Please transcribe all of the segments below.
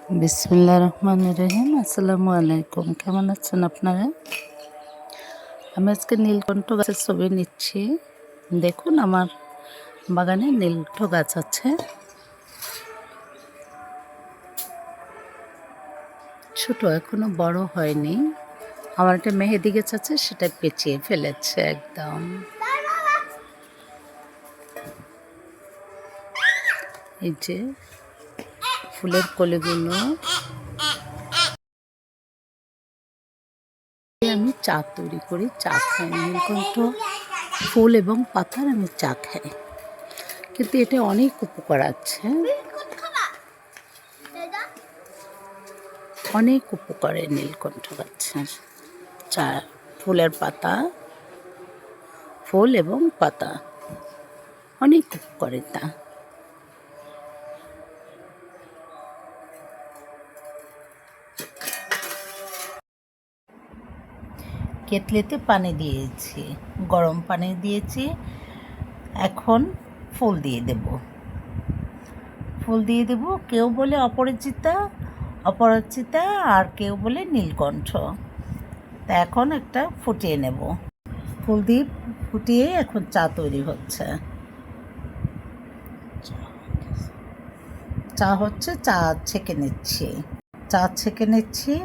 বিসমিল্লাহির রহমানির রহিম। আসসালামু আলাইকুম। কেমন আছেন আপনারা? আমি আজকে নীলকণ্ঠ গাছের ছবি নিচ্ছি। দেখুন আমার বাগানে নীলকণ্ঠ গাছ আছে, ছোট, এখনো বড় হয়নি। আমার একটা মেহেদি গাছ আছে, সেটা পেঁচিয়ে ফেলেছে একদম। এই যে ফুলের কলিগুলো, আমি চা তৈরি করি, চা খাই। নীলকণ্ঠ ফুল এবং পাতার আমি চা খাই, কিন্তু এটা অনেক উপকার আছে, অনেক উপকারে নীলকণ্ঠ গাছের চা, ফুলের পাতা, ফুল এবং পাতা অনেক উপকারিতা। কেটলিতে পানি দিয়েছি, গরম পানি দিয়েছি, এখন ফুল দিয়ে দেব। ফুল দিয়ে দেব, কেউ বলে অপরাজিতা, অপরাজিতা, আর কেউ বলে নীলকণ্ঠ। তা এখন একটা ফুটিয়ে নেব। ফুল দিয়ে ফুটিয়ে এখন চা তৈরি হচ্ছে। চা হচ্ছে, চা ছেঁকে নিচ্ছি, চা ছেঁকে নিচ্ছি।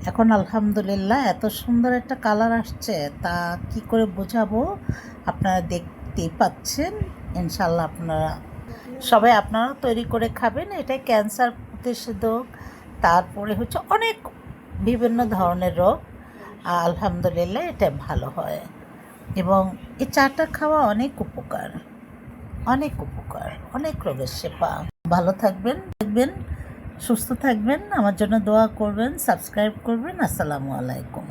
এখন আলহামদুলিল্লাহ এত সুন্দর একটা কালার আসছে, তা কি করে বোঝাবো, আপনারা দেখতেই পাচ্ছেন। ইনশাল্লাহ আপনারা তৈরি করে খাবেন। এটা ক্যান্সার প্রতিষেধক, তারপরে হচ্ছে অনেক বিভিন্ন ধরনের রোগ আলহামদুলিল্লাহ এটা ভালো হয়। এবং এই চাটা খাওয়া অনেক উপকার, অনেক উপকার, অনেক রোগের সেবা। ভালো থাকবেন, সুস্থ থাকবেন, আমার জন্য দোয়া করবেন, সাবস্ক্রাইব করবেন। আসসালামু আলাইকুম।